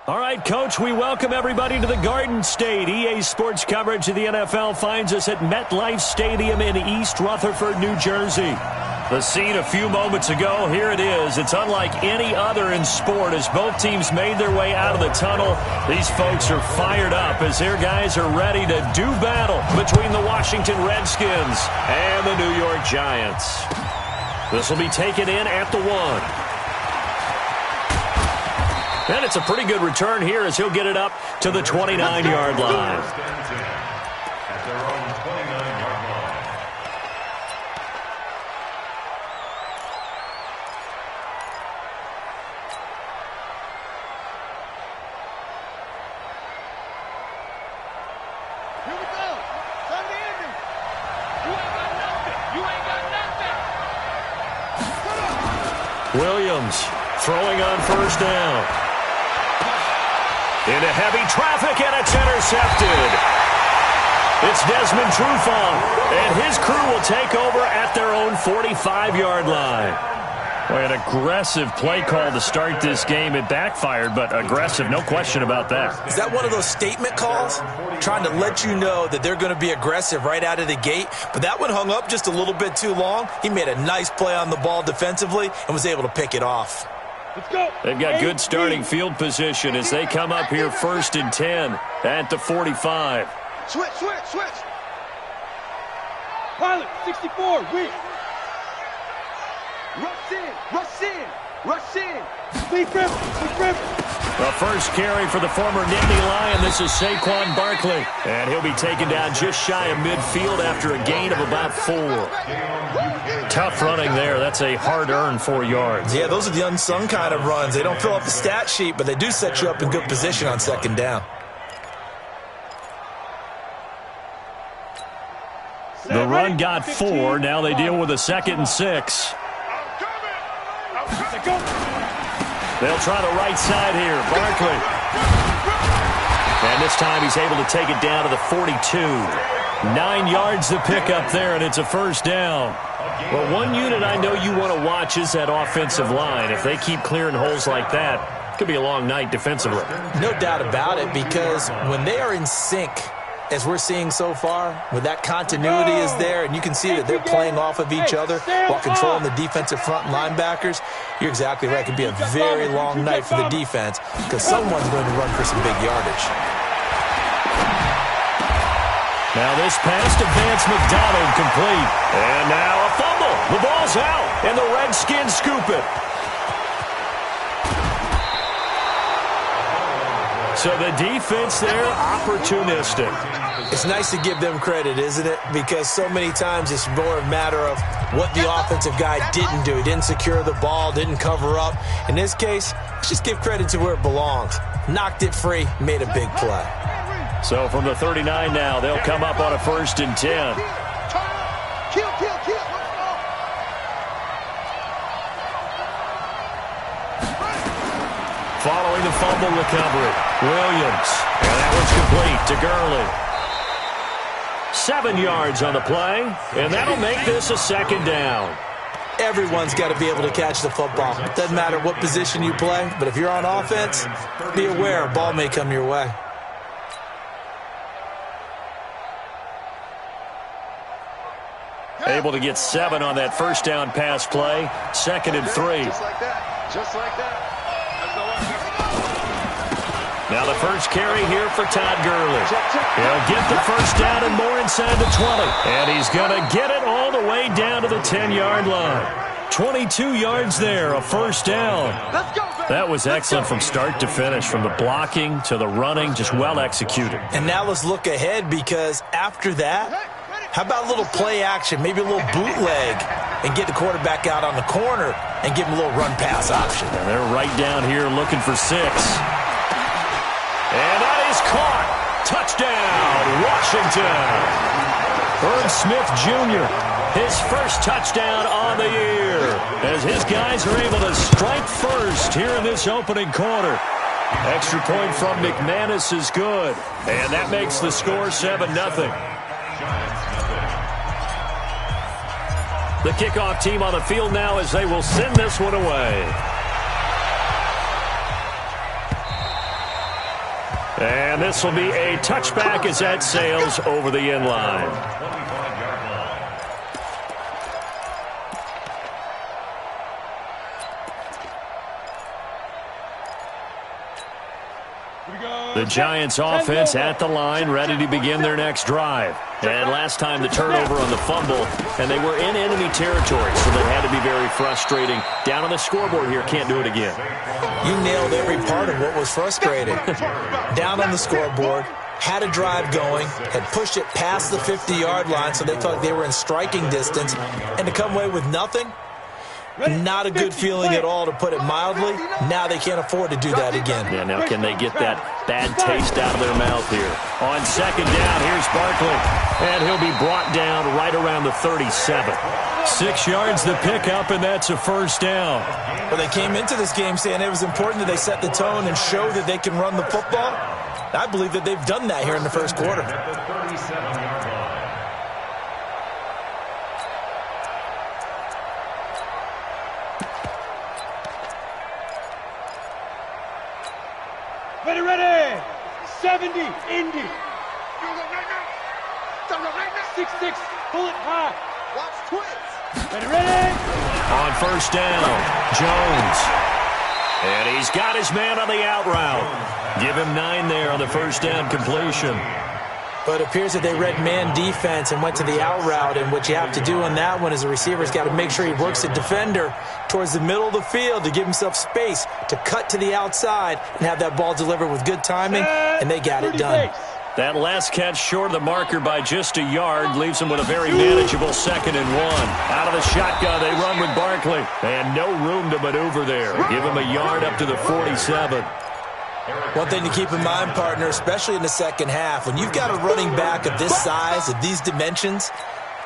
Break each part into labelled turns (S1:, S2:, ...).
S1: All right, Coach, we welcome everybody to the Garden State. EA Sports coverage of the NFL finds us at MetLife Stadium in East Rutherford, New Jersey. The scene a few moments ago, here it is. It's unlike any other in sport as both teams made their way out of the tunnel. These folks are fired up as their guys are ready to do battle between the Washington Redskins and the New York Giants. This will be taken in at the 1. And it's a pretty good return here as he'll get it up to the 29-yard line.
S2: At their own 29-yard line.
S3: Here we go. Time to end him. You ain't got nothing. You ain't got nothing.
S1: Williams throwing on first down. Into heavy traffic, and it's intercepted. It's Desmond Trufant, and his crew will take over at their own 45-yard line. Boy, an aggressive play call to start this game. It backfired, but aggressive, no question about that.
S4: Is that one of those statement calls? Trying to let you know that they're going to be aggressive right out of the gate, but that one hung up just a little bit too long. He made a nice play on the ball defensively and was able to pick it off.
S3: Let's go.
S1: They've got good starting field position as they come up here 1st and 10 at the 45.
S3: Switch. Pilot, 64, win. Rush in. Sleep river.
S1: The first carry for the former Nittany Lion. This is Saquon Barkley. And he'll be taken down just shy of midfield after a gain of about 4. Tough running there. That's a hard-earned 4 yards.
S4: Yeah, those are the unsung kind of runs. They don't fill up the stat sheet, but they do set you up in good position on second down.
S1: The run got 4. Now they deal with a 2nd and 6. They'll try the right side here. Barkley. And this time he's able to take it down to the 42. 9 yards to pick up there, and it's a first down. Well, one unit I know you want to watch is that offensive line. If they keep clearing holes like that, it could be a long night defensively.
S4: No doubt about it, because when they are in sync, as we're seeing so far, when that continuity is there and you can see that they're playing off of each other while controlling the defensive front linebackers, you're exactly right. It could be a very long night for the defense because someone's going to run for some big yardage.
S1: Now this pass to Vance McDonald complete. And now a fumble. The ball's out, and the Redskins scoop it. So the defense there, opportunistic.
S4: It's nice to give them credit, isn't it? Because so many times it's more a matter of what the offensive guy didn't do. He didn't secure the ball, didn't cover up. In this case, let's just give credit to where it belongs. Knocked it free, made a big play.
S1: So from the 39 now, they'll come up on a 1st and 10.
S3: Kill.
S1: Following the fumble recovery, Williams. And that one's complete to Gurley. 7 yards on the play, and that'll make this a 2nd down.
S4: Everyone's got to be able to catch the football. It doesn't matter what position you play, but if you're on offense, be aware a ball may come your way.
S1: Able to get 7 on that first down pass play. 2nd and 3.
S3: Just like that.
S1: Now the first carry here for Todd Gurley. He'll get the first down and more inside the 20. And he's going to get it all the way down to the 10-yard line. 22 yards there, a first down. That was excellent from start to finish, from the blocking to the running, just well executed.
S4: And now let's look ahead, because after that, how about a little play action, maybe a little bootleg, and get the quarterback out on the corner and give him a little run-pass option.
S1: And they're right down here looking for 6. And that is caught. Touchdown, Washington. Herb Smith Jr., his first touchdown on the year, as his guys are able to strike first here in this opening quarter. Extra point from McManus is good, and that makes the score 7-0. The kickoff team on the field now as they will send this one away. And this will be a touchback as that sails over the end line.
S2: 25-yard line.
S1: The Giants offense at the line, ready to begin their next drive. And last time the turnover on the fumble, and they were in enemy territory, so that had to be very frustrating. Down on the scoreboard here, can't do it again.
S4: You nailed every part of what was frustrating. Down on the scoreboard, had a drive going, had pushed it past the 50-yard line, so they felt they were in striking distance, and to come away with nothing, not a good feeling at all, to put it mildly. Now they can't afford to do that again.
S1: Yeah, now can they get that bad taste out of their mouth here? On second down, here's Barkley. And he'll be brought down right around the 37. 6 yards to pick up, and that's a first down.
S4: Well, they came into this game saying it was important that they set the tone and show that they can run the football. I believe that they've done that here in the first quarter.
S2: At the 37-yard line.
S3: Ready. 70, Indy. 6-6, pull it high. Watch twins. Ready.
S1: On first down, Jones. And he's got his man on the out route. Give him 9 there on the first down completion.
S4: But it appears that they read man defense and went to the out route, and what you have to do on that one is the receiver's got to make sure he works the defender towards the middle of the field to give himself space to cut to the outside and have that ball delivered with good timing, and they got it done.
S1: That last catch short of the marker by just a yard leaves them with a very manageable 2nd and 1. Out of the shotgun, they run with Barkley, and no room to maneuver there. Give him a yard up to the 47.
S4: One thing to keep in mind, partner, especially in the second half, when you've got a running back of this size, of these dimensions,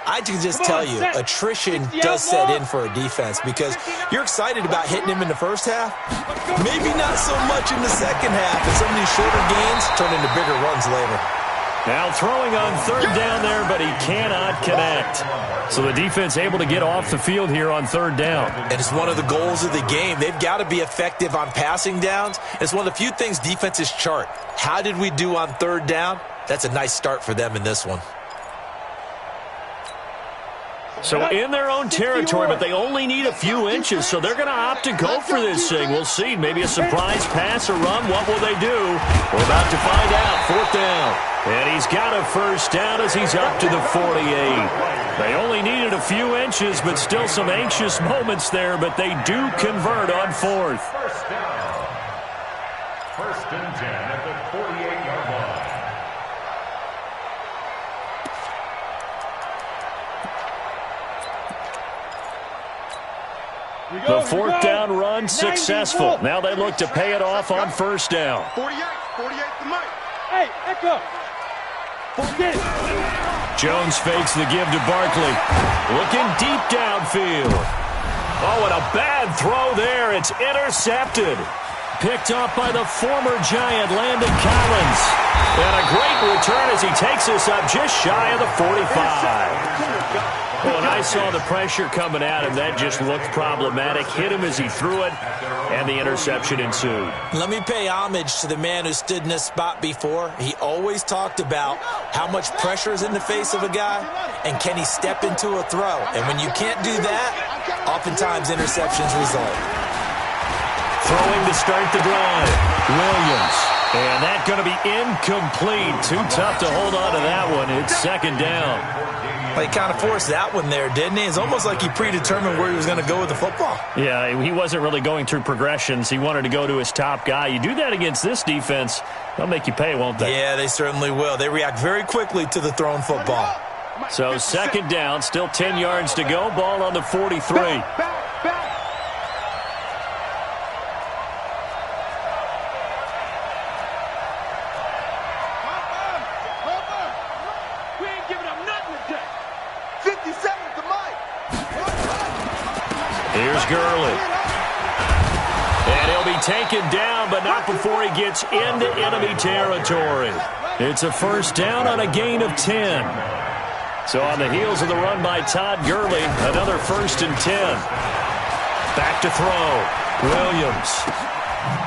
S4: I can just tell you, attrition does set in for a defense, because you're excited about hitting him in the first half, maybe not so much in the second half, and some of these shorter gains turn into bigger runs later.
S1: Now throwing on third down there, but he cannot connect. So the defense able to get off the field here on third down.
S4: And it's one of the goals of the game. They've got to be effective on passing downs. It's one of the few things defenses chart. How did we do on third down? That's a nice start for them in this one.
S1: So in their own territory, but they only need a few inches, so they're going to opt to go for this thing. We'll see. Maybe a surprise pass or run. What will they do? We're about to find out. Fourth down. And he's got a first down as he's up to the 48. They only needed a few inches, but still some anxious moments there, but they do convert on fourth.
S2: First down. 1st and 10 at the 48-yard line.
S1: The fourth down run successful. Now they look to pay it off on first down.
S3: 48 to Mike. Hey, Echo. Get it.
S1: Jones fakes the give to Barkley. Looking deep downfield. Oh, and a bad throw there. It's intercepted. Picked up by the former Giant, Landon Collins. And a great return as he takes this up just shy of the 45. When I saw the pressure coming at him, that just looked problematic. Hit him as he threw it, and the interception ensued.
S4: Let me pay homage to the man who stood in this spot before. He always talked about how much pressure is in the face of a guy, and can he step into a throw. And when you can't do that, oftentimes interceptions result.
S1: Throwing to start the drive, Williams. And that's going to be incomplete. Too tough to hold on to that one. It's second down.
S4: Well, he kind of forced that one there, didn't he? It's almost like he predetermined where he was going to go with the football.
S1: Yeah, he wasn't really going through progressions. He wanted to go to his top guy. You do that against this defense, they'll make you pay, won't they?
S4: Yeah, they certainly will. They react very quickly to the thrown football.
S1: So second down, still 10 yards to go. Ball on the 43. Here's Gurley. And he'll be taken down, but not before he gets into enemy territory. It's a first down on a gain of 10. So on the heels of the run by Todd Gurley, another 1st and 10. Back to throw. Williams.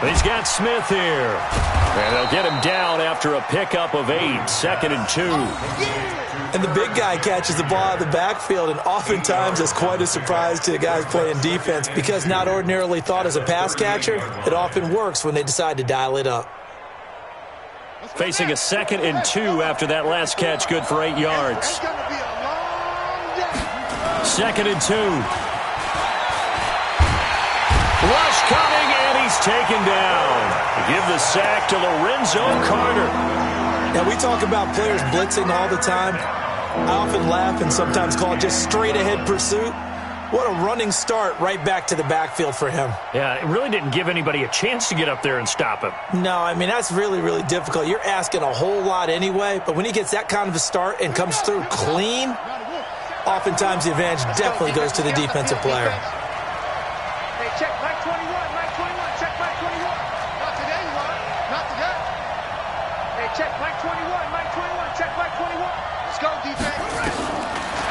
S1: He's got Smith here. And they'll get him down after a pickup of 8, 2nd and 2.
S4: And the big guy catches the ball out of the backfield, and oftentimes it's quite a surprise to the guys playing defense because not ordinarily thought as a pass catcher, it often works when they decide to dial it up.
S1: Facing a 2nd and 2 after that last catch, good for 8 yards. 2nd and 2. Rush coming, and he's taken down. Give the sack to Lorenzo Carter.
S4: Now, we talk about players blitzing all the time. I often laugh and sometimes call it just straight-ahead pursuit. What a running start right back to the backfield for him.
S1: Yeah, it really didn't give anybody a chance to get up there and stop him.
S4: No, I mean, that's really, really difficult. You're asking a whole lot anyway, but when he gets that kind of a start and comes through clean, oftentimes the advantage definitely goes to the defensive player.
S3: Hey, check Mike 21, Mike 21, check Mike 21. Not today, Ron. Not today. Hey, check Mike 21, Mike 21, check Mike 21. Let's go, defense.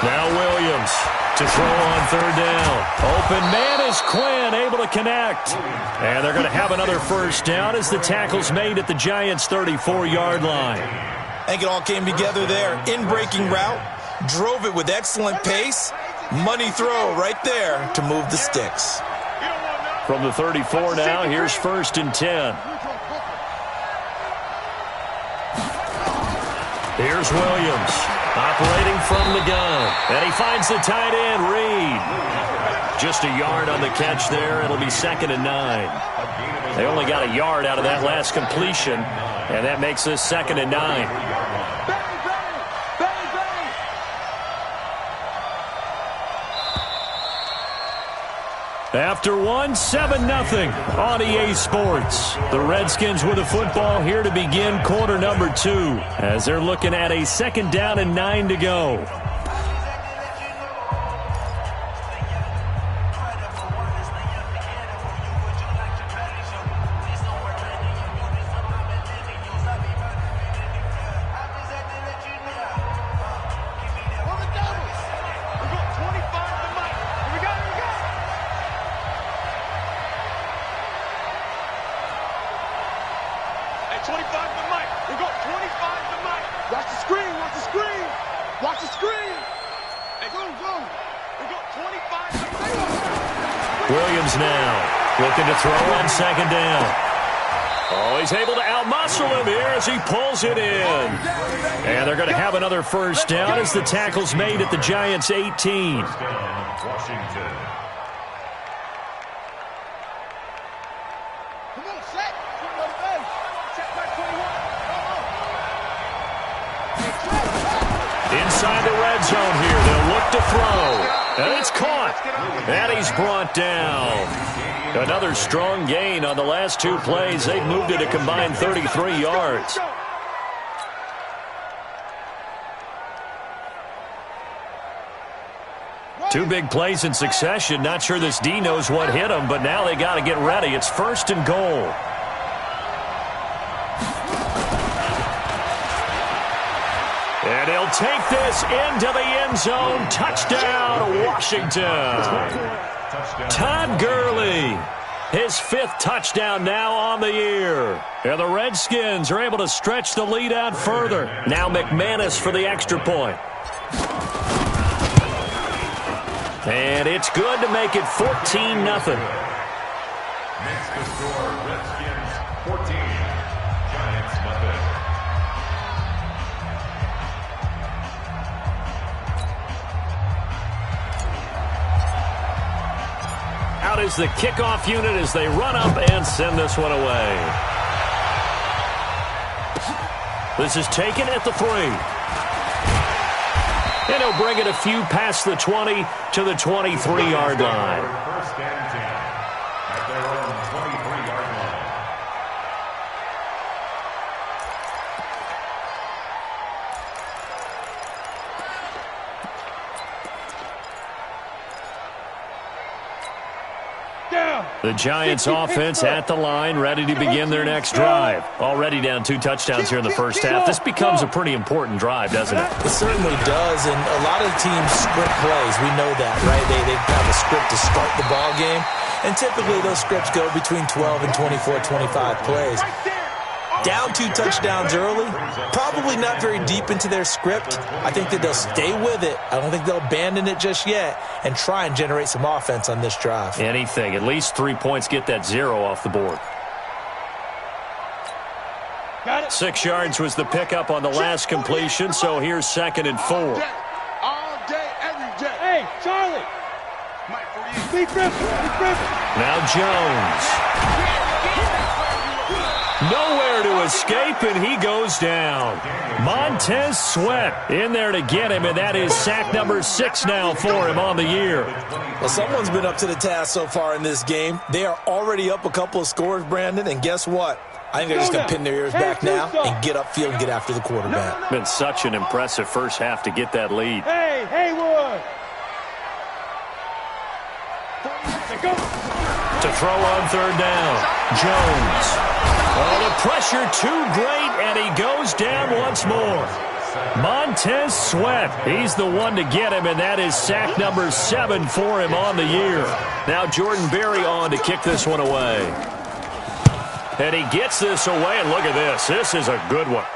S1: Now Williams to throw on 3rd down. Open man is Quinn, able to connect. And they're going to have another 1st down as the tackle's made at the Giants' 34-yard line.
S4: I think it all came together there. In-breaking route, drove it with excellent pace. Money throw right there to move the sticks.
S1: From the 34 now, here's 1st and 10. Here's Williams, operating from the gun. And he finds the tight end, Reed. Just a yard on the catch there. It'll be 2nd and 9. They only got a yard out of that last completion, and that makes this 2nd and 9. After one, 7-0 on EA Sports. The Redskins with the football here to begin quarter number 2 as they're looking at a 2nd down and 9 to go. Williams now looking to throw on 2nd down. Oh, he's able to outmuscle him here as he pulls it in. And they're going to have another 1st down as the tackle's made at the Giants' 18.
S2: Washington.
S1: Inside the red zone here, they'll look to throw. And it's caught. And he's brought down. Another strong gain on the last 2 plays. They've moved it a combined 33 yards. Two big plays in succession. Not sure this D knows what hit him, but now they got to get ready. It's 1st and goal. And he'll take this into the end zone. Touchdown, Washington. Todd Gurley, his 5th touchdown now on the year. And the Redskins are able to stretch the lead out further. Now McManus for the extra point. And it's good to make it 14-0.
S2: Next to score, Redskins 14, Giants nothing.
S1: Out is the kickoff unit as they run up and send this one away. This is taken at the 3. And he'll bring it a few past the 20 to the 23-yard line.
S2: 1st and 10 at their own 23-yard line.
S1: The Giants offense at the line, ready to begin their next drive. Already down 2 touchdowns here in the first half. This becomes a pretty important drive, doesn't it?
S4: It certainly does, and a lot of teams script plays. We know that, right? They have a script to start the ball game, and typically those scripts go between 12 and 24, 25 plays. Down 2 touchdowns early, probably not very deep into their script. I think that they'll stay with it. I don't think they'll abandon it just yet and try and generate some offense on this drive.
S1: Anything. At least 3 points, get that 0 off the board. 6 yards was the pickup on the last completion, so here's 2nd and 4.
S3: All day, every day. Hey, Charlie. Be Griffin.
S1: Now Jones. Nowhere to escape, and he goes down. Montez Sweat in there to get him, and that is sack number 6 now for him on the year.
S4: Well, someone's been up to the task so far in this game. They are already up a couple of scores, Brandon, and guess what? I think they're just going to pin their ears back now and get upfield and get after the quarterback.
S1: Been such an impressive first half to get that lead.
S3: Hey, Haywood.
S1: To throw on 3rd down, Jones. Oh, the pressure too great, and he goes down once more. Montez Sweat, he's the one to get him, and that is sack number 7 for him on the year. Now Jordan Berry on to kick this one away. And he gets this away, and look at this. This is a good one.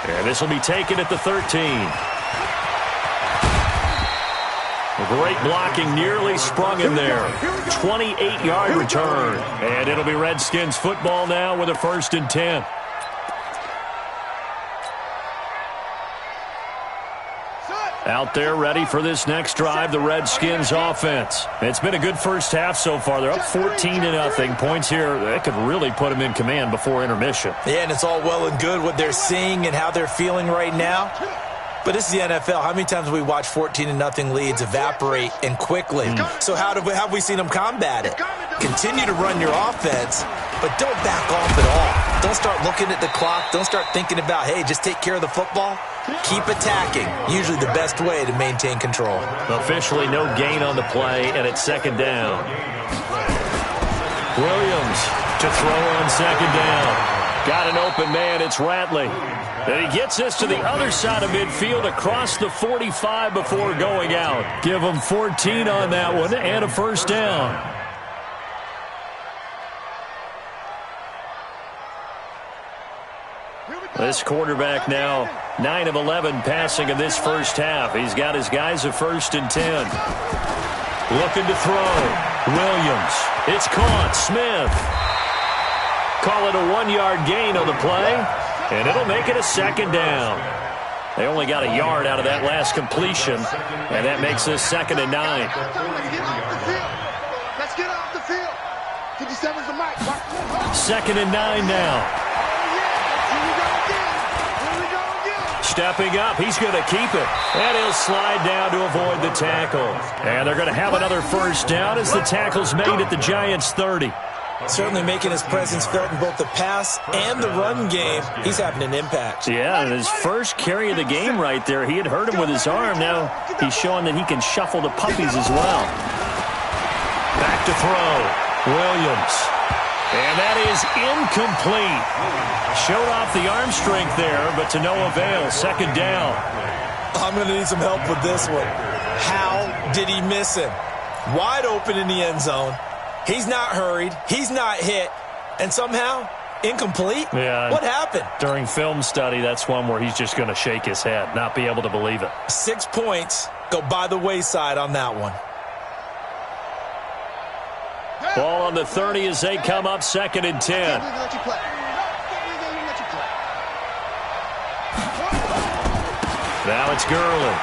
S1: And this will be taken at the 13. Great blocking, nearly sprung him there. 28-yard return. And it'll be Redskins football now with a 1st and 10. Out there ready for this next drive, the Redskins offense. It's been a good first half so far. They're up 14-0. Points here, that could really put them in command before intermission.
S4: Yeah, and it's all well and good what they're seeing and how they're feeling right now. But this is the NFL. How many times have we watched 14-0 leads evaporate and quickly? So how have we seen them combat it? Continue to run your offense, but don't back off at all. Don't start looking at the clock. Don't start thinking about, hey, just take care of the football. Keep attacking. Usually the best way to maintain control.
S1: Officially no gain on the play, and it's 2nd down. Williams to throw on 2nd down. Got an open man. It's Ratley. And he gets this to the other side of midfield across the 45 before going out. Give him 14 on that one and a 1st down. This quarterback now 9 of 11 passing in this first half. He's got his guys a 1st and 10. Looking to throw. Williams. It's caught. Smith. Call it a 1-yard gain on the play. And it'll make it a 2nd down. They only got a yard out of that last completion, and that makes this 2nd and 9.
S3: Let's get off the field. 57's the mic.
S1: 2nd and 9 now. Stepping up, he's going to keep it. And he'll slide down to avoid the tackle. And they're going to have another 1st down as the tackle's made at the Giants' 30.
S4: Certainly making his presence felt in both the pass and the run game. He's having an impact.
S1: Yeah, and his first carry of the game right there, he had hurt him with his arm. Now he's showing that he can shuffle the puppies as well. Back to throw. Williams. And that is incomplete. Showed off the arm strength there, but to no avail. 2nd down.
S4: I'm going to need some help with this one. How did he miss him? Wide open in the end zone. He's not hurried. He's not hit. And somehow, incomplete?
S1: Yeah.
S4: What happened?
S1: During film study, that's one where he's just going to shake his head, not be able to believe it.
S4: 6 points go by the wayside on that one.
S1: Ball on the 30 as they come up 2nd and 10. Now it's Gurley.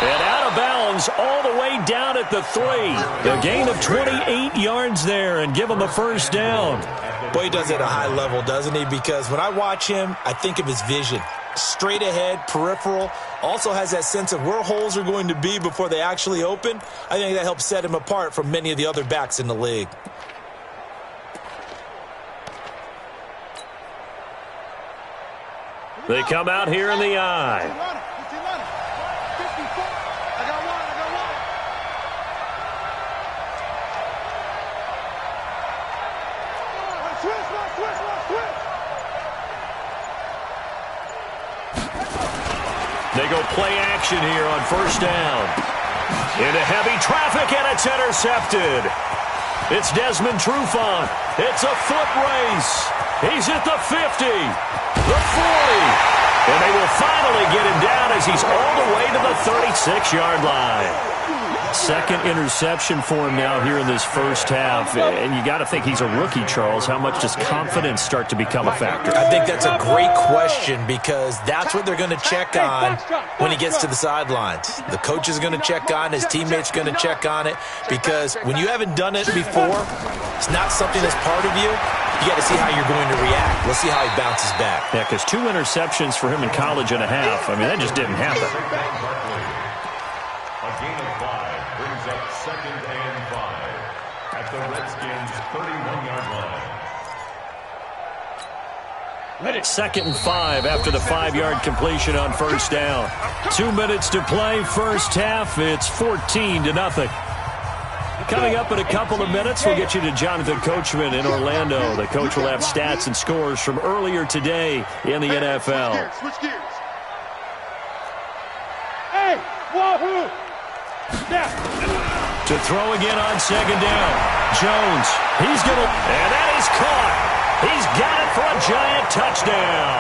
S1: And out of bounds all the way down at the 3. A gain of 28 yards there and give him a 1st down.
S4: Boy, he does it at a high level, doesn't he? Because when I watch him, I think of his vision. Straight ahead, peripheral. Also has that sense of where holes are going to be before they actually open. I think that helps set him apart from many of the other backs in the league.
S1: They come out here in the eye. They go play action here on 1st down. Into heavy traffic, and it's intercepted. It's Desmond Trufant. It's a foot race. He's at the 50, the 40, and they will finally get him down as he's all the way to the 36-yard line. Second interception for him now here in this first half. And you got to think he's a rookie, Charles. How much does confidence start to become a factor?
S4: I think that's a great question because that's what they're going to check on when he gets to the sidelines. The coach is going to check on, his teammates are going to check on it because when you haven't done it before, it's not something that's part of you. You got to see how you're going to react. Let's see how he bounces back.
S1: Yeah, because 2 interceptions for him in college and a half. I mean, that just didn't happen.
S2: A gain of 5 brings up 2nd and 5 at the Redskins' 31-yard line.
S1: 2nd and 5 after the 5-yard completion on first down. 2 minutes to play, first half. It's 14-0. Coming up in a couple of minutes, we'll get you to Jonathan Coachman in Orlando. The coach will have stats and scores from earlier today in the NFL.
S3: Switch gears. Hey, wahoo!
S1: To throw again on 2nd down. Jones, he's going to, and that is caught. He's got it for a giant touchdown.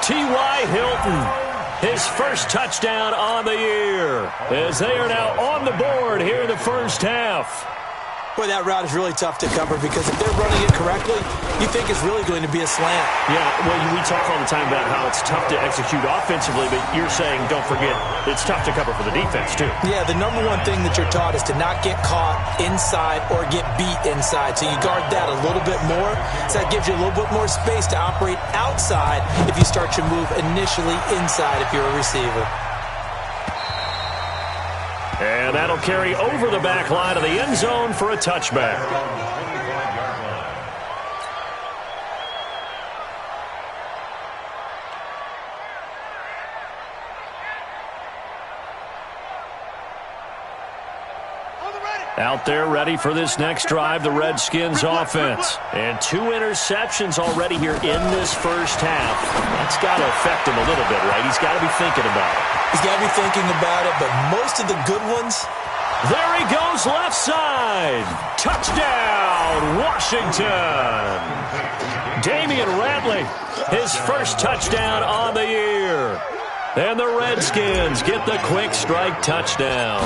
S1: T.Y. Hilton, his first touchdown on the year, as they are now on the board here in the first half.
S4: Boy, that route is really tough to cover because if they're running it correctly, you think it's really going to be a slant.
S1: Yeah, well, we talk all the time about how it's tough to execute offensively, but you're saying, don't forget, it's tough to cover for the defense, too.
S4: Yeah, the number one thing that you're taught is to not get caught inside or get beat inside. So you guard that a little bit more. So that gives you a little bit more space to operate outside if you start your move initially inside if you're a receiver.
S1: And that'll carry over the back line of the end zone for a touchback. Out there ready for this next drive, the Redskins offense. And 2 interceptions already here in this first half. That's got to affect him a little bit, right? He's got to be thinking about it.
S4: He's got to be thinking about it, but most of the good ones.
S1: There he goes, left side. Touchdown, Washington. Damian Ratley, his first touchdown on the year. And the Redskins get the quick strike touchdown.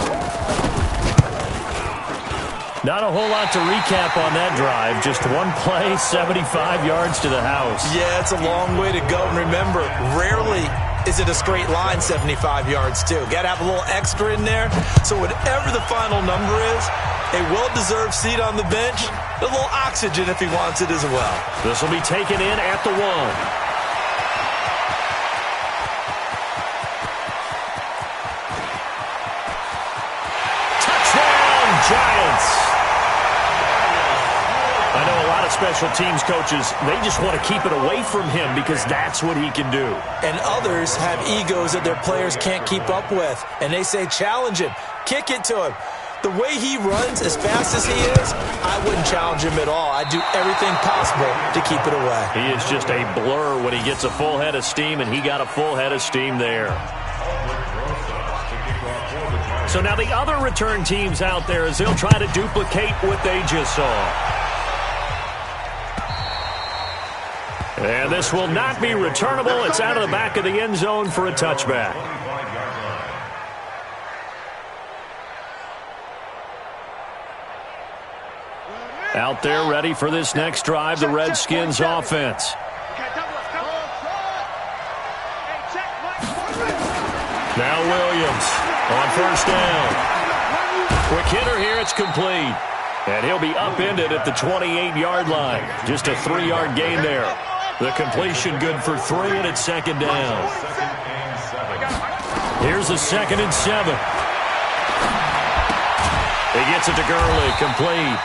S1: Not a whole lot to recap on that drive. Just one play, 75 yards to the house.
S4: Yeah, it's a long way to go. And remember, rarely is it a straight line 75 yards, too. Got to have a little extra in there. So whatever the final number is, a well-deserved seat on the bench, a little oxygen if he wants it as well.
S1: This will be taken in at the 1. Giants. I know a lot of special teams coaches, they just want to keep it away from him because that's what he can do.
S4: And others have egos that their players can't keep up with. And they say, challenge him, kick it to him. The way he runs as fast as he is, I wouldn't challenge him at all. I'd do everything possible to keep it away.
S1: He is just a blur when he gets a full head of steam, and he got a full head of steam there. So now the other return teams out there as they'll try to duplicate what they just saw. And this will not be returnable. It's out of the back of the end zone for a touchback. Out there ready for this next drive, the Redskins offense. Now Williams on first down. Quick hitter here, it's complete. And he'll be upended at the 28-yard line. Just a 3-yard gain there. The completion good for 3, and it's 2nd down. Here's the 2nd and 7. He gets it to Gurley, complete.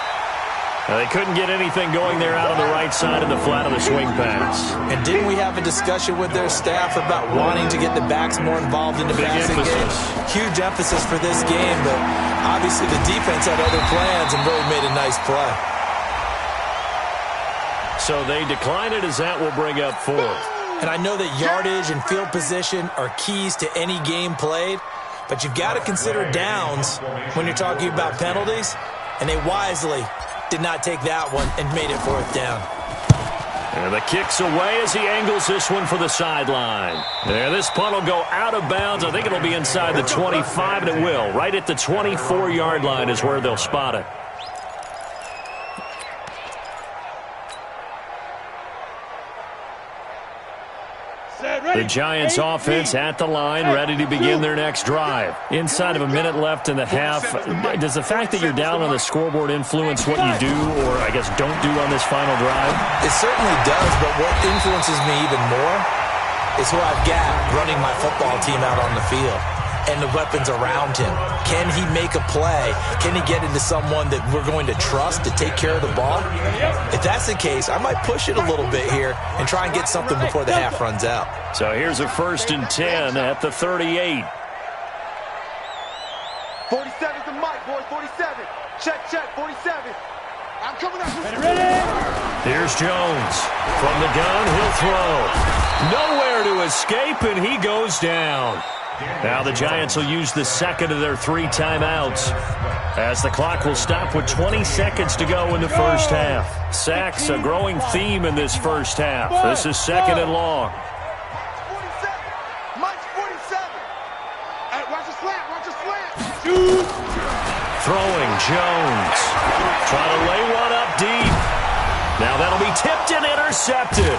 S1: They couldn't get anything going there out on the right side of the flat of the swing pass.
S4: And didn't we have a discussion with their staff about wanting to get the backs more involved in the passing game? Huge emphasis for this game, but obviously the defense had other plans and really made a nice play.
S1: So they decline it as that will bring up 4th.
S4: And I know that yardage and field position are keys to any game played, But you've got to consider downs when you're talking about penalties, and they wisely did not take that one and made it 4th down.
S1: And the kick's away as he angles this one for the sideline. There, this punt will go out of bounds. I think it'll be inside the 25, and it will. Right at the 24-yard line is where they'll spot it. The Giants offense at the line, ready to begin their next drive. Inside of a minute left in the half, does the fact that you're down on the scoreboard influence what you do, or I guess don't do on this final drive?
S4: It certainly does, but what influences me even more is who I've got running my football team out on the field and the weapons around him. Can he make a play? Can he get into someone that we're going to trust to take care of the ball? If that's the case, I might push it a little bit here and try and get something before the half runs out.
S1: So here's a 1st and 10 at the 38.
S3: 47's the mic, boys. 47. Check, 47. I'm coming up. Ready?
S1: Here's Jones. From the gun, he'll throw. Nowhere to escape, and he goes down. Now the Giants will use the second of their 3 timeouts as the clock will stop with 20 seconds to go in the first half. Sacks, a growing theme in this first half. This is 2nd and long.
S3: 47. Mike's 47. Hey, watch the slant.
S1: Throwing, Jones. Trying to lay one up deep. Now that'll be tipped and intercepted.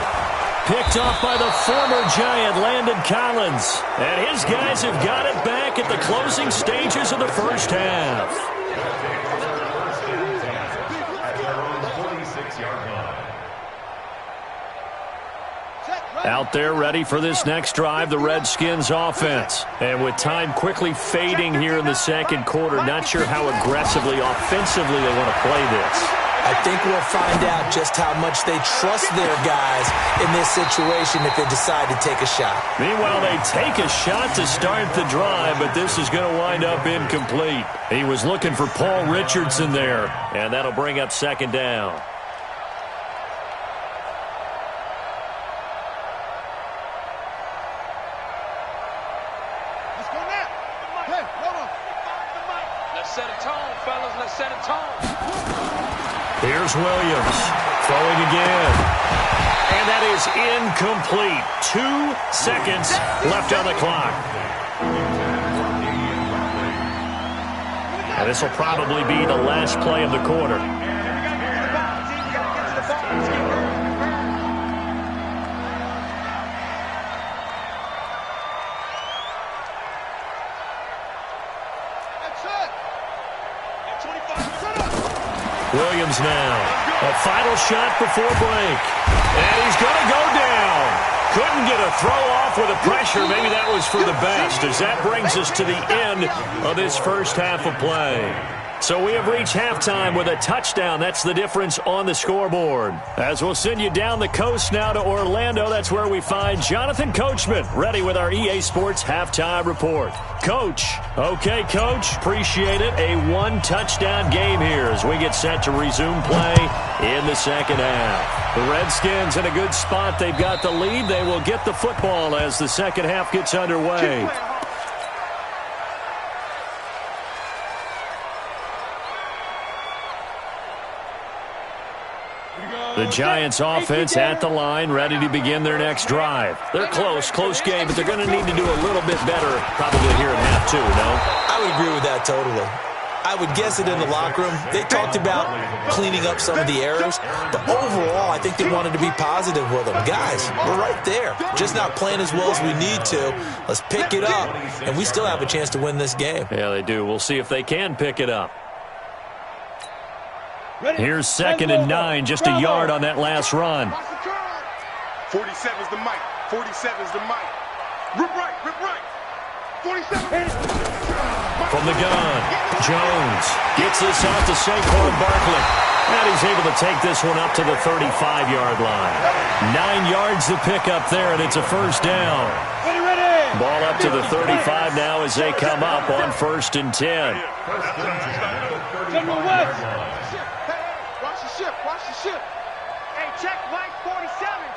S1: Picked off by the former Giant, Landon Collins. And his guys have got it back at the closing stages of the first half. Out there ready for this next drive, the Redskins offense. And with time quickly fading here in the second quarter, not sure how aggressively, offensively they want to play this.
S4: I think we'll find out just how much they trust their guys in this situation if they decide to take a shot.
S1: Meanwhile, they take a shot to start the drive, but this is going to wind up incomplete. He was looking for Paul Richardson there, and that'll bring up 2nd down.
S3: Let's go now. Hey, hold on. Let's set a tone, fellas. Let's set a tone.
S1: Here's Williams, throwing again. And that is incomplete. 2 seconds left on the clock. And this will probably be the last play of the quarter. Williams now. A final shot before break. And he's going to go down. Couldn't get a throw off with the pressure. Maybe that was for the best, as that brings us to the end of this first half of play. So we have reached halftime with a touchdown. That's the difference on the scoreboard. As we'll send you down the coast now to Orlando, that's where we find Jonathan Coachman, ready with our EA Sports Halftime Report. Coach. Okay, Coach. Appreciate it. A 1-touchdown game here as we get set to resume play in the second half. The Redskins in a good spot. They've got the lead. They will get the football as the second half gets underway. The Giants offense at the line, ready to begin their next drive. They're close game, but they're going to need to do a little bit better probably here in half 2, no?
S4: I would agree with that totally. I would guess it in the locker room. They talked about cleaning up some of the errors, but overall, I think they wanted to be positive with them. Guys, we're right there. Just not playing as well as we need to. Let's pick it up, and we still have a chance to win this game.
S1: Yeah, they do. We'll see if they can pick it up. Here's 2nd and 9, just a yard on that last run.
S3: 47's the mic. 47's the mic. Rip right. 47.
S1: From the gun, Jones gets this out to Saquon Barkley. And he's able to take this one up to the 35-yard line. 9 yards to pick up there, and it's a first down. Ball up to the 35 now as they come up on 1st and 10.
S3: General West. Watch the ship. Hey, check Mike 47.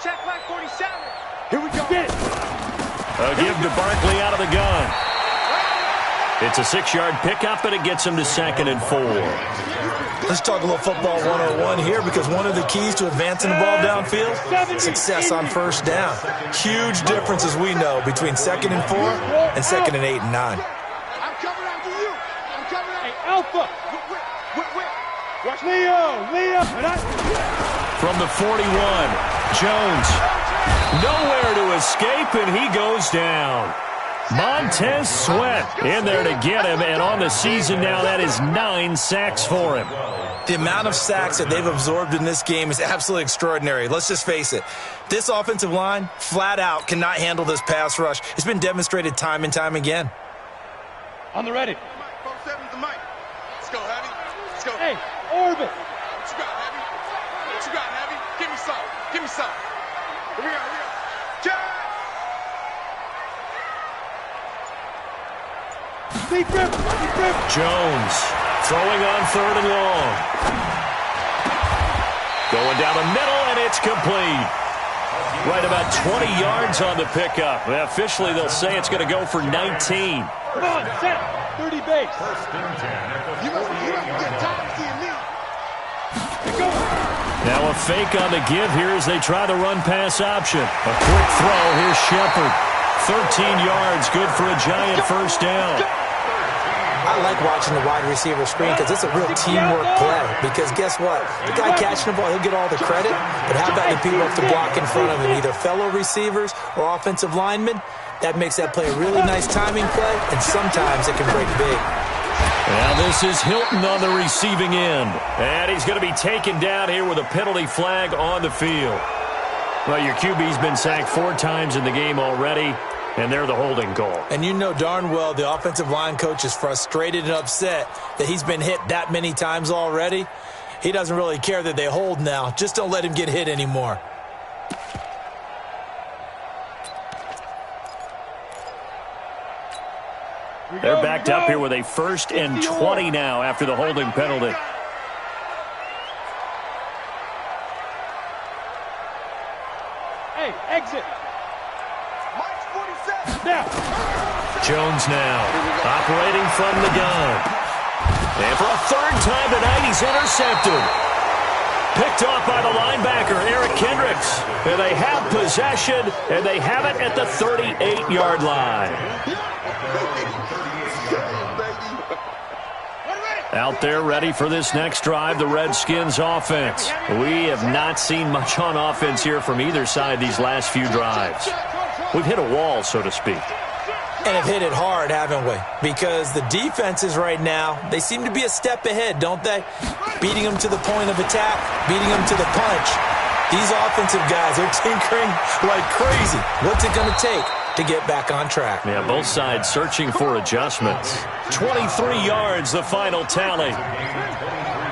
S3: Check Mike 47. Here we go. Get it.
S1: A give to Barkley out of the gun. It's a 6-yard pickup, and it gets him to 2nd and 4.
S4: Let's talk a little football 101 here, because one of the keys to advancing the ball downfield, success on first down. Huge difference, as we know, between 2nd and 4 and 2nd and 8 and 9.
S3: I'm coming after you. I'm coming after you. Hey, Alpha. Watch Leo.
S1: From the 41, Jones. Nowhere to escape, and he goes down. Montez Sweat in there to get him, and on the season now, that is 9 sacks for him.
S4: The amount of sacks that they've absorbed in this game is absolutely extraordinary. Let's just face it. This offensive line, flat out, cannot handle this pass rush. It's been demonstrated time and time again.
S3: On the ready. 4-7's the mic. Let's go, Heavy. Let's go. Hey, Orbit. What you got, Heavy? What you got, Heavy? Give me some. Give me some. Here we go.
S1: Jones throwing on 3rd and long. Going down the middle, and it's complete. Right about 20 yards on the pickup. Officially, they'll say it's going to go for 19.
S3: Come on, set. 30 base. You must get tired of seeing me.
S1: Now a fake on the give here as they try the run-pass option. A quick throw. Here's Shepard. 13 yards, good for a Giant first down.
S4: I like watching the wide receiver screen because it's a real teamwork play. Because guess what? The guy catching the ball, he'll get all the credit. But how about the people have to block in front of him, either fellow receivers or offensive linemen? That makes that play a really nice timing play, and sometimes it can break big.
S1: Now this is Hilton on the receiving end. And he's going to be taken down here with a penalty flag on the field. Well, your QB's been sacked 4 times in the game already, and they're the holding call. And you know darn well the offensive line coach is frustrated and upset that he's been hit that many times already. He doesn't really care that they hold now. Just don't let him get hit anymore. They're backed up here with a 1st and 20 now after the holding penalty.
S3: Hey, exit.
S1: Jones now operating from the gun. And for a 3rd time tonight, he's intercepted. Picked off by the linebacker, Eric Kendricks. And they have possession, and they have it at the 38-yard line. Out there ready for this next drive, the Redskins offense. We have not seen much on offense here from either side these last few drives. We've hit a wall, so to speak.
S4: And have hit it hard, haven't we? Because the defenses right now, they seem to be a step ahead, don't they? Beating them to the point of attack, beating them to the punch. These offensive guys are tinkering like crazy. What's it going to take to get back on track?
S1: Yeah, both sides searching for adjustments. 23 yards, the final tally.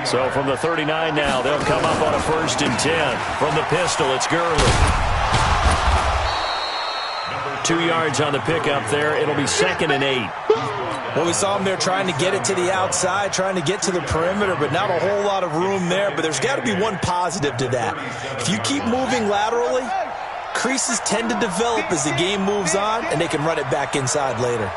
S1: So from the 39 now, they'll come up on a 1st and 10. From the pistol, it's Gurley. 2 yards on the pickup there. It'll be 2nd and 8.
S4: Well, we saw him there trying to get it to the outside, trying to get to the perimeter, but not a whole lot of room there. But there's got to be one positive to that. If you keep moving laterally, creases tend to develop as the game moves on, and they can run it back inside later.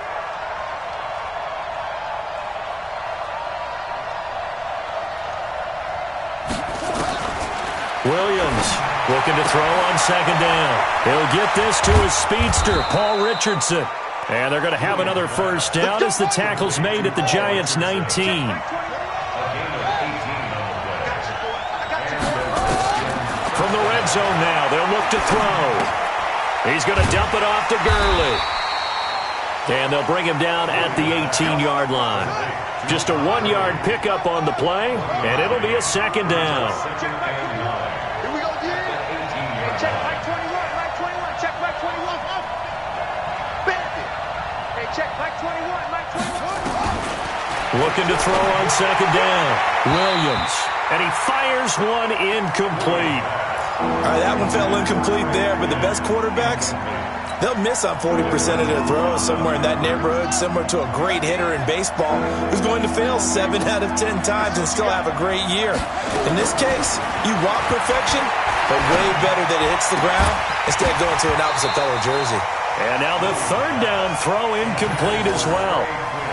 S1: Williams looking to throw on 2nd down. He'll get this to his speedster, Paul Richardson. And they're going to have another 1st down as the tackle's made at the Giants' 19. From the red zone now, they'll look to throw. He's going to dump it off to Gurley. And they'll bring him down at the 18-yard line. Just a 1-yard pickup on the play, and it'll be a 2nd down.
S3: Check Mike 21, Mike 21, check Mike 21. Hey, check Mike 21, Mike 21.
S1: Looking to throw on 2nd down. Williams. And he fires one incomplete.
S4: All right, that one fell incomplete there, but the best quarterbacks, they'll miss on 40% of their throws, somewhere in that neighborhood, similar to a great hitter in baseball who's going to fail 7 out of 10 times and still have a great year. In this case, you want perfection, but way better that it hits the ground instead of going to an opposite color jersey.
S1: And now the 3rd down throw incomplete as well.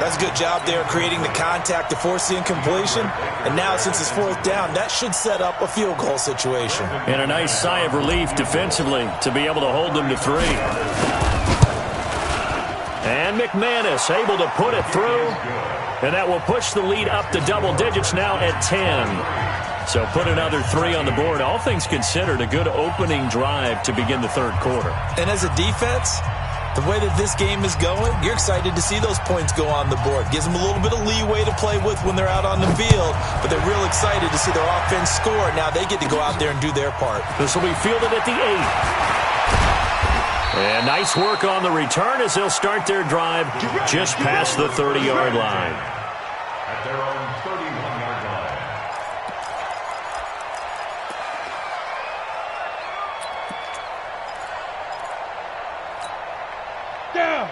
S4: That's a good job there creating the contact to force the incompletion. And now since it's 4th down, that should set up a field goal situation.
S1: And a nice sigh of relief defensively to be able to hold them to 3. And McManus able to put it through. And that will push the lead up to double digits now at 10. So put another 3 on the board. All things considered, a good opening drive to begin the 3rd quarter.
S4: And as a defense, the way that this game is going, you're excited to see those points go on the board. Gives them a little bit of leeway to play with when they're out on the field, but they're real excited to see their offense score. Now they get to go out there and do their part.
S1: This will be fielded at the 8. And nice work on the return as they'll start their drive just past the 30-yard line.
S2: At their own 31-yard line.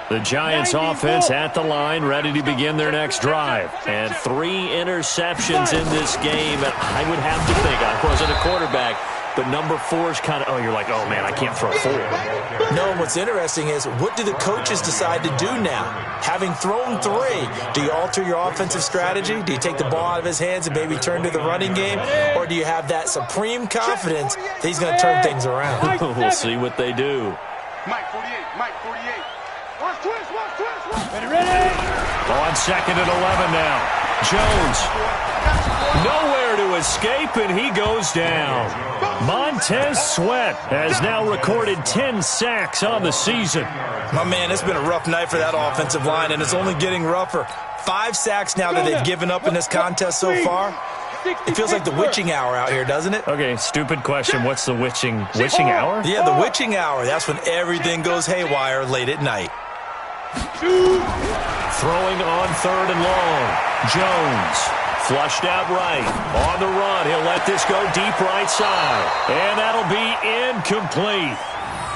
S1: The Giants offense at the line, ready to begin their next drive. And 3 interceptions in this game. And I would have to think, I wasn't a quarterback, but number 4 is kind of, you're like, oh, man, I can't throw 4.
S4: No, what's interesting is, what do the coaches decide to do now? Having thrown 3, do you alter your offensive strategy? Do you take the ball out of his hands and maybe turn to the running game? Or do you have that supreme confidence that he's going to turn things around?
S1: We'll see what they do.
S3: Mike 48, Mike 48. Watch twist, watch twist, watch. Ready?
S1: On 2nd and 11 now. Jones. Nowhere to escape, and he goes down. Montez Sweat has now recorded 10 sacks on the season.
S4: My man, it's been a rough night for that offensive line, and it's only getting rougher. 5 sacks now that they've given up in this contest so far. It feels like the witching hour out here, doesn't it?
S1: Okay, stupid question. What's the witching hour?
S4: Yeah, the witching hour. That's when everything goes haywire late at night.
S1: Throwing on 3rd and long. Jones flushed out right. On the run, he'll let this go deep right side. And that'll be incomplete.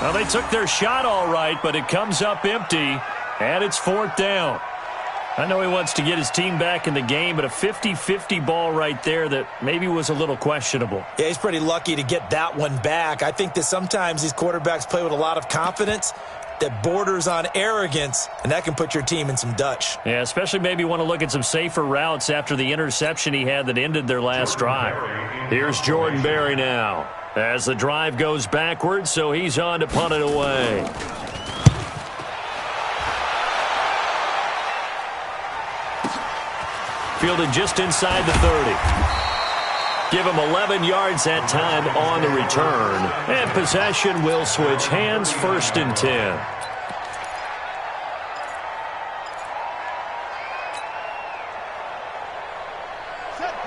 S1: Well, they took their shot all right, but it comes up empty, and it's 4th down. I know he wants to get his team back in the game, but a 50-50 ball right there that maybe was a little questionable.
S4: Yeah, he's pretty lucky to get that one back. I think that sometimes these quarterbacks play with a lot of confidence that borders on arrogance, and that can put your team in some Dutch.
S1: Yeah, especially maybe want to look at some safer routes after the interception he had that ended their last drive. Here's Jordan Berry now as the drive goes backwards, so he's on to punt it away. Fielded just inside the 30. Give him 11 yards that time on the return. And possession will switch hands, 1st and 10.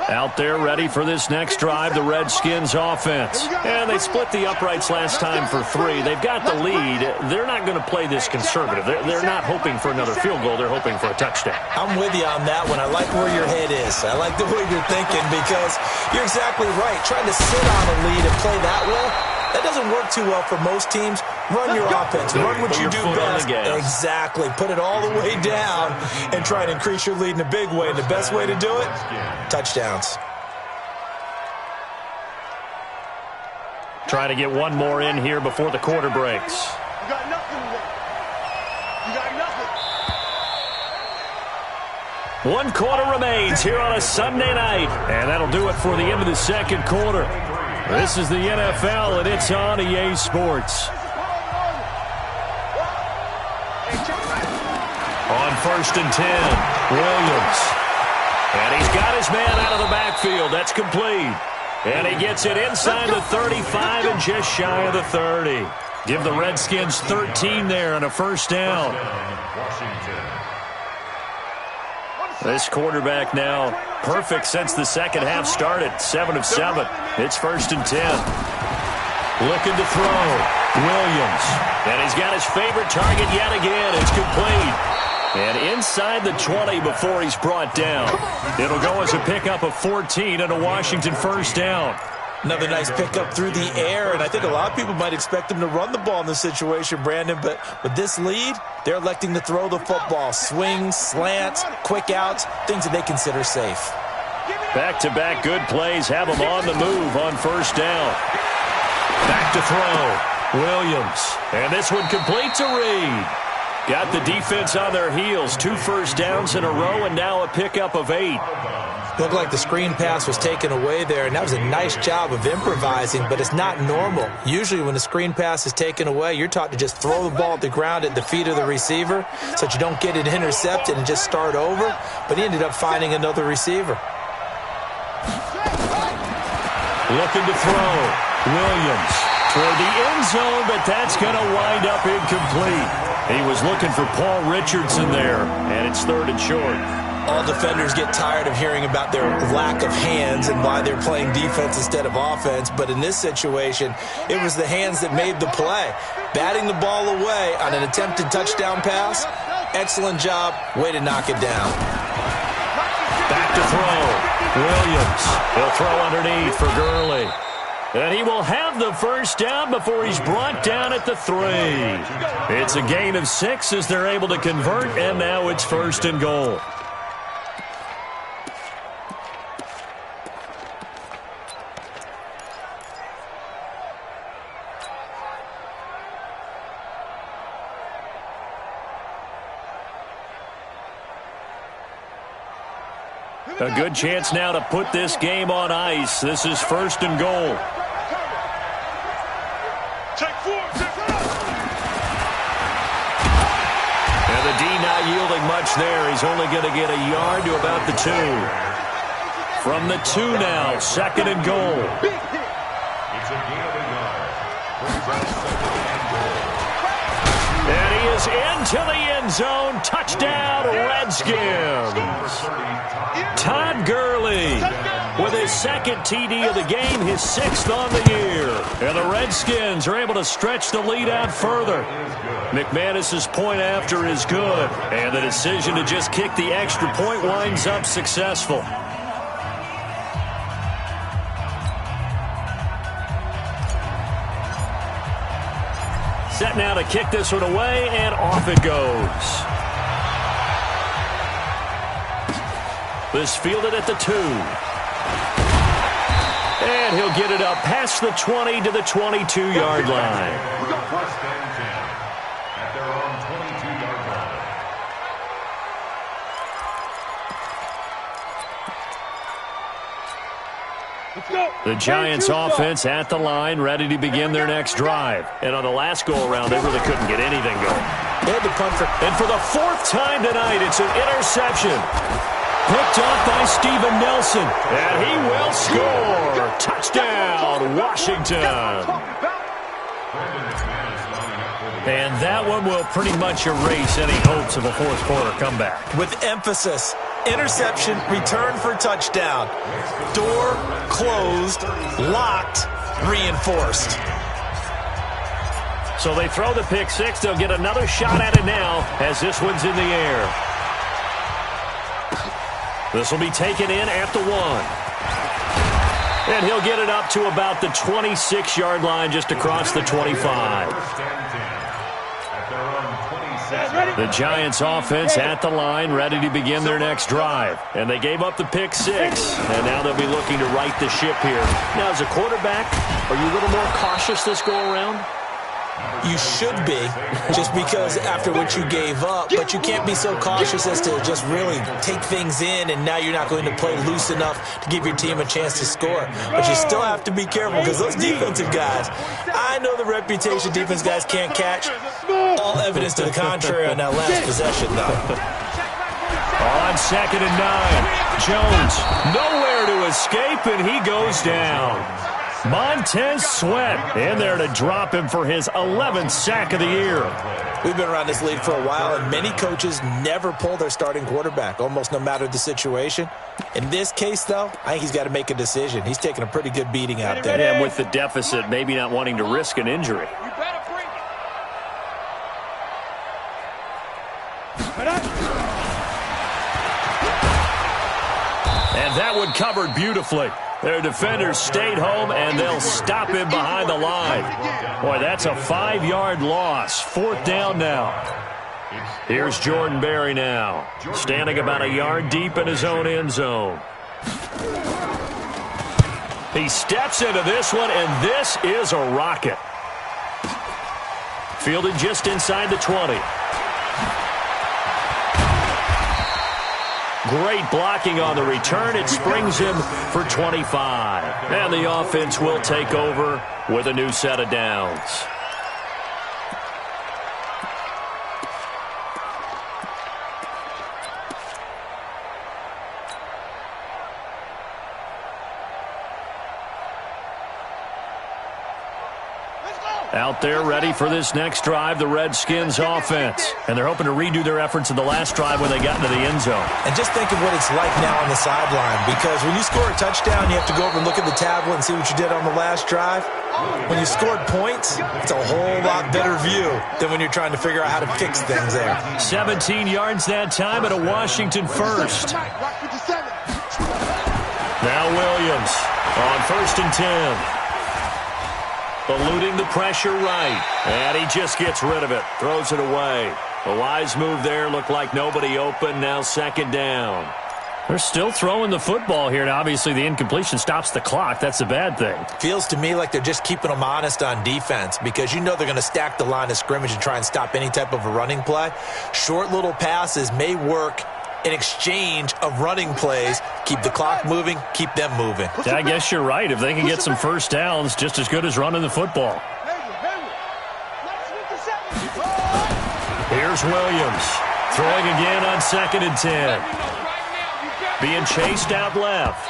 S1: Out there ready for this next drive, the Redskins offense. And they split the uprights last time for 3. They've got the lead. They're not going to play this conservative. They're not hoping for another field goal. They're hoping for a touchdown.
S4: I'm with you on that one. I like where your head is. I like the way you're thinking because you're exactly right. Trying to sit on a lead and play that well, that doesn't work too well for most teams. Run your offense. Run what you do best. Exactly. Put it all the way down and try to increase your lead in a big way. And the best way to do it, touchdowns.
S1: Try to get one more in here before the quarter breaks.
S3: You got nothing today. You got nothing.
S1: 1 quarter remains here on a Sunday night. And that'll do it for the end of the 2nd quarter. This is the NFL, and it's on EA Sports. On 1st and 10, Williams. And he's got his man out of the backfield. That's complete. And he gets it inside the 35 and just shy of the 30. Give the Redskins 13 there on a 1st down. This quarterback now perfect since the 2nd half started. 7 of 7. It's 1st and 10. Looking to throw. Williams. And he's got his favorite target yet again. It's complete. And inside the 20 before he's brought down. It'll go as a pickup of 14 and a Washington 1st down.
S4: Another nice pickup through the air, and I think a lot of people might expect them to run the ball in this situation, Brandon, but with this lead, they're electing to throw the football. Swings, slants, quick outs, things that they consider safe.
S1: Back-to-back good plays have them on the move on 1st down. Back to throw. Williams. And this one complete to Reed. Got the defense on their heels. 2 first downs in a row and now a pickup of 8.
S4: Looked like the screen pass was taken away there, and that was a nice job of improvising, but it's not normal. Usually when the screen pass is taken away, you're taught to just throw the ball at the ground at the feet of the receiver so that you don't get it intercepted and just start over, but he ended up finding another receiver.
S1: Looking to throw. Williams toward the end zone, but that's going to wind up incomplete. He was looking for Paul Richardson there, and it's 3rd and short.
S4: All defenders get tired of hearing about their lack of hands and why they're playing defense instead of offense. But in this situation, it was the hands that made the play. Batting the ball away on an attempted touchdown pass, excellent job. Way to knock it down.
S1: Back to throw. Williams. He'll throw underneath for Gurley. And he will have the first down before he's brought down at the 3. It's a gain of 6 as they're able to convert, and now it's 1st and goal. A good chance now to put this game on ice. This is 1st and goal. And the D not yielding much there. He's only going to get a yard to about the 2. From the 2 now, 2nd and goal.
S2: It's a gain of a yard.
S1: And he is into the end zone. Touchdown, Redskins. Todd Gurley with his 2nd TD of the game, his 6th on the year. And the Redskins are able to stretch the lead out further. McManus's point after is good. And the decision to just kick the extra point winds up successful. Set now to kick this one away, and off it goes. This fielded at the 2. And he'll get it up past the 20 to the 22-yard line.
S2: First and 10 at their own 22-yard line.
S1: The Giants offense at the line, ready to begin their next drive. And on the last go-around, they really couldn't get anything going.
S4: They had to punt for...
S1: And for the 4th time tonight, it's an interception. Picked off by Steven Nelson. And he will score. Touchdown, Washington. And that one will pretty much erase any hopes of a 4th quarter comeback.
S4: With emphasis, interception, return for touchdown. Door closed, locked, reinforced.
S1: So they throw the pick 6. They'll get another shot at it now as this one's in the air. This will be taken in at the 1. And he'll get it up to about the 26-yard line just across the 25. The Giants offense at the line, ready to begin their next drive. And they gave up the pick 6, and now they'll be looking to right the ship here. Now, as a quarterback, are you a little more cautious this go-around?
S4: You should be, just because after what you gave up, but you can't be so cautious as to just really take things in, and now you're not going to play loose enough to give your team a chance to score. But you still have to be careful because those defensive guys, I know the reputation defense guys can't catch. All evidence to the contrary on that last possession, though.
S1: On 2nd and 9, Jones nowhere to escape, and he goes down. Montez Sweat in there to drop him for his 11th sack of the year.
S4: We've been around this league for a while, and many coaches never pull their starting quarterback, almost no matter the situation. In this case, though, I think he's got to make a decision. He's taking a pretty good beating out there.
S1: And with the deficit, maybe not wanting to risk an injury. And that one covered beautifully. Their defenders stayed home, and they'll stop him behind the line. Boy, that's a 5-yard loss. 4th down now. Here's Jordan Berry now, standing about a yard deep in his own end zone. He steps into this one, and this is a rocket. Fielded just inside the 20. Great blocking on the return. It springs him for 25. And the offense will take over with a new set of downs. Out there ready for this next drive, the Redskins offense. And they're hoping to redo their efforts in the last drive when they got into the end zone.
S4: And just think of what it's like now on the sideline, because when you score a touchdown, you have to go over and look at the tablet and see what you did on the last drive. When you scored points, it's a whole lot better view than when you're trying to figure out how to fix things there.
S1: 17 yards that time and a Washington first. Now Williams on 1st and 10. Eluding the pressure right. And he just gets rid of it. Throws it away. A wise move there. Looked like nobody open. Now 2nd down. They're still throwing the football here. And obviously the incompletion stops the clock. That's a bad thing.
S4: Feels to me like they're just keeping them honest on defense, because you know they're going to stack the line of scrimmage and try and stop any type of a running play. Short little passes may work in exchange of running plays. Keep the clock moving, keep them moving.
S1: Yeah, I guess you're right. If they can get some first downs, just as good as running the football. Here's Williams. Throwing again on 2nd and 10. Being chased out left.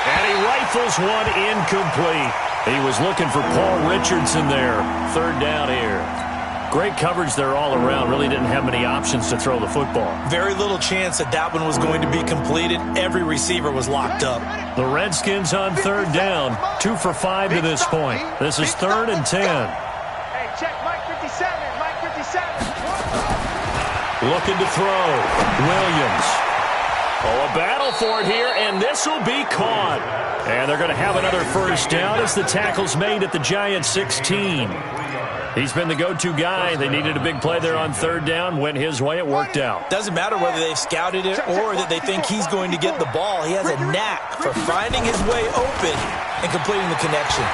S1: And he rifles one incomplete. He was looking for Paul Richardson there. 3rd down here. Great coverage there all around. Really didn't have many options to throw the football.
S4: Very little chance that one was going to be completed. Every receiver was locked up.
S1: The Redskins on 3rd down. 2 for 5 to this point. This is 3rd and 10.
S3: Hey, check Mike 57. Mike 57.
S1: Looking to throw. Williams. Oh, a battle for it here, and this will be caught. And they're going to have another first down as the tackle's made at the Giants 16. He's been the go-to guy. They needed a big play there on 3rd down. Went his way. It worked out.
S4: Doesn't matter whether they've scouted it or that they think he's going to get the ball. He has a knack for finding his way open and completing the connection.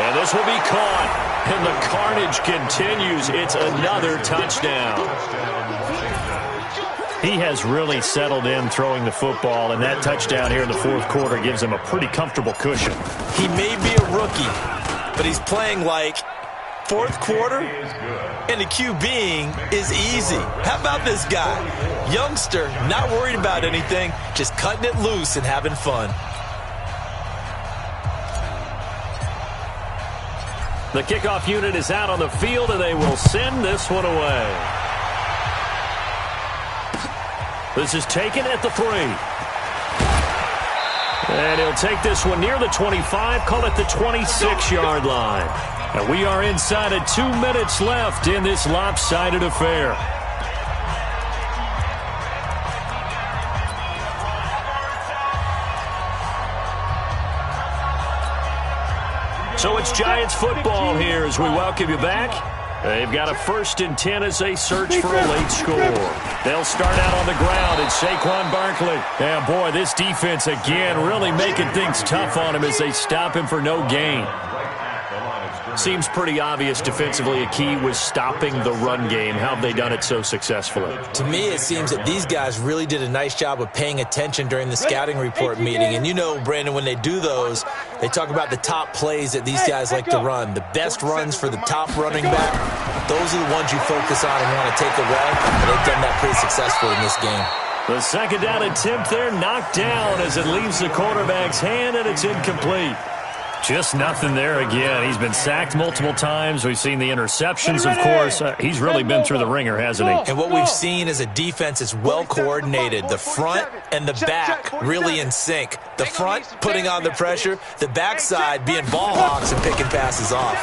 S1: And this will be caught. And the carnage continues. It's another touchdown. He has really settled in throwing the football, and that touchdown here in the 4th quarter gives him a pretty comfortable cushion.
S4: He may be a rookie, but he's playing like 4th quarter, and the QBing is easy. How about this guy? Youngster, not worried about anything, just cutting it loose and having fun.
S1: The kickoff unit is out on the field, and they will send this one away. This is taken at the 3. And he'll take this one near the 25, call it the 26-yard line. And we are inside of 2 minutes left in this lopsided affair. So it's Giants football here as we welcome you back. They've got a 1st and 10 as they search for a late score. They'll start out on the ground. It's Saquon Barkley. And, boy, this defense, again, really making things tough on him as they stop him for no gain. Seems pretty obvious defensively a key was stopping the run game. How have they done it so successfully?
S4: To me, it seems that these guys really did a nice job of paying attention during the scouting report meeting. And you know, Brandon, when they do those, they talk about the top plays that these guys like to run. The best runs for the top running back, those are the ones you focus on and want to take away. And they've done that pretty successfully in this game.
S1: The 2nd down attempt there knocked down as it leaves the quarterback's hand, and it's incomplete. Just nothing there again. He's been sacked multiple times. We've seen the interceptions, of course. He's really been through the ringer, hasn't he?
S4: And what we've seen is a defense that's well coordinated. The front and the back really in sync. The front putting on the pressure, the backside being ball hawks and picking passes off.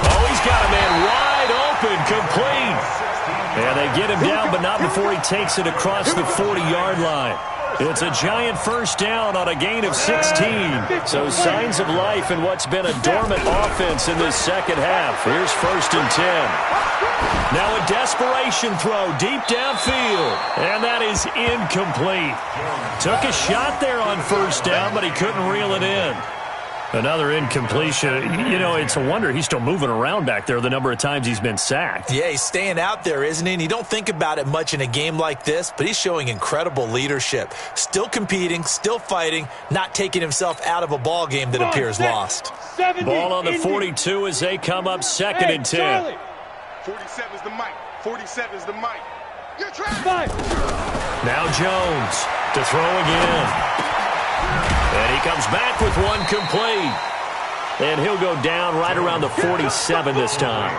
S1: Oh, he's got a man wide open, complete. And they get him down, but not before he takes it across the 40-yard line. It's a Giant first down on a gain of 16. So signs of life in what's been a dormant offense in this second half. Here's 1st and 10. Now a desperation throw deep downfield. And that is incomplete. Took a shot there on 1st down, but he couldn't reel it in. Another incompletion. You know, it's a wonder he's still moving around back there the number of times he's been sacked.
S4: Yeah, he's staying out there, isn't he? And you don't think about it much in a game like this, but he's showing incredible leadership. Still competing, still fighting, not taking himself out of a ball game that appears lost.
S1: Ball on the 42 as they come up 2nd and 10.
S5: 47's the mic. 47's the mic.
S3: You're trying.
S1: Now Jones to throw again. And he comes back with one complete. And he'll go down right around the 47 this time.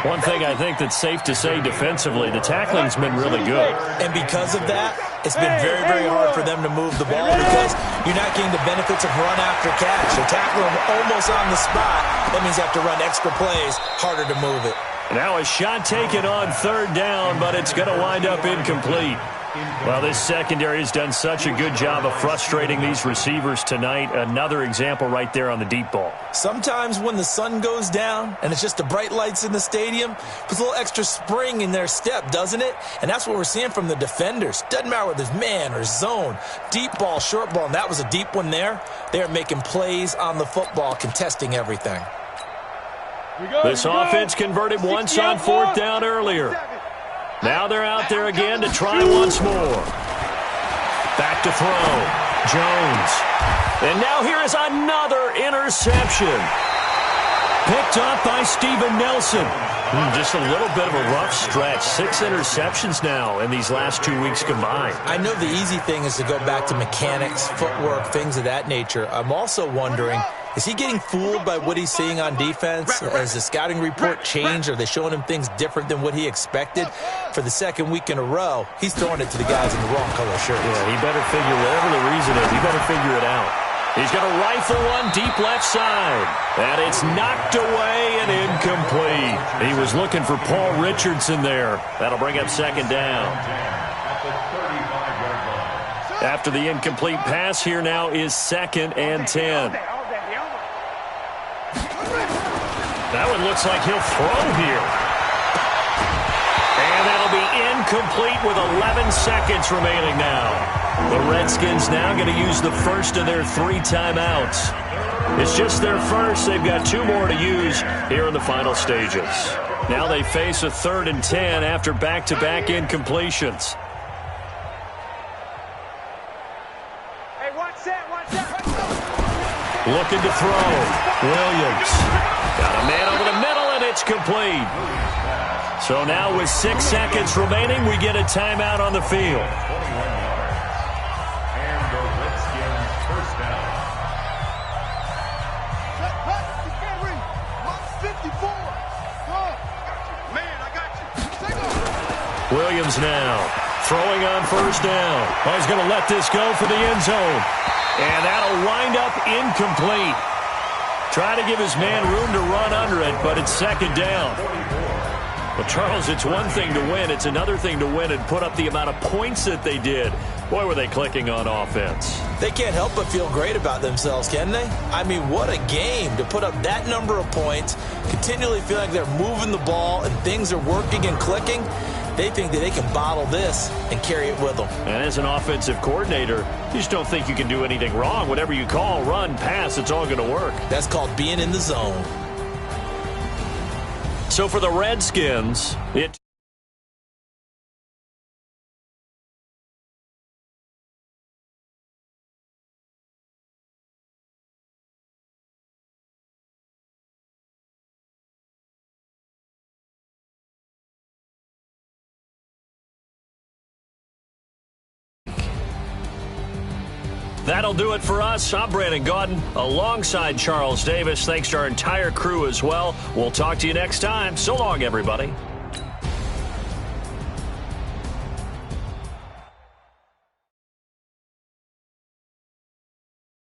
S1: One thing I think that's safe to say defensively, the tackling's been really good.
S4: And because of that, it's been very, very hard for them to move the ball because you're not getting the benefits of run after catch. They're tackling them almost on the spot. That means you have to run extra plays, harder to move it.
S1: Now a shot taken on 3rd down, but it's going to wind up incomplete. Well, this secondary has done such a good job of frustrating these receivers tonight. Another example right there on the deep ball.
S4: Sometimes when the sun goes down and it's just the bright lights in the stadium, puts a little extra spring in their step, doesn't it? And that's what we're seeing from the defenders. Doesn't matter whether it's man or zone, deep ball, short ball, and that was a deep one there. They're making plays on the football, contesting everything.
S1: This offense converted once on 4th down earlier. Now they're out there again to try once more. Back to throw. Jones. And now here is another interception. Picked up by Steven Nelson. Just a little bit of a rough stretch. 6 interceptions now in these last 2 weeks combined.
S4: I know the easy thing is to go back to mechanics, footwork, things of that nature. I'm also wondering, is he getting fooled by what he's seeing on defense? Has the scouting report changed? Are they showing him things different than what he expected? For the 2nd week in a row, he's throwing it to the guys in the wrong color shirts.
S1: Yeah, he better figure, whatever the reason is, he better figure it out. He's going to rifle one deep left side. And it's knocked away and incomplete. He was looking for Paul Richardson there. That'll bring up 2nd down. After the incomplete pass, here now is 2nd and 10. That one looks like he'll throw here. And that'll be incomplete with 11 seconds remaining now. The Redskins now going to use the first of their 3 timeouts. It's just their first. They've got 2 more to use here in the final stages. Now they face a 3rd and 10 after back-to-back incompletions.
S3: Hey, watch that.
S1: Looking to throw. Williams. Got a man over the middle, and it's complete. So now with 6 seconds remaining, we get a timeout on the field.
S2: And the Redskins first down.
S1: Williams now throwing on 1st down. Oh, he's going to let this go for the end zone. And that'll wind up incomplete. Try to give his man room to run under it, but it's 2nd down. Well, Charles, it's one thing to win. It's another thing to win and put up the amount of points that they did. Boy, were they clicking on offense.
S4: They can't help but feel great about themselves, can they? I mean, what a game to put up that number of points, continually feel like they're moving the ball and things are working and clicking. They think that they can bottle this and carry it with them.
S1: And as an offensive coordinator, you just don't think you can do anything wrong. Whatever you call, run, pass, it's all going to work.
S4: That's called being in the zone.
S1: So for the Redskins, that'll do it for us. I'm Brandon Gaudin alongside Charles Davis. Thanks to our entire crew as well. We'll talk to you next time. So long, everybody.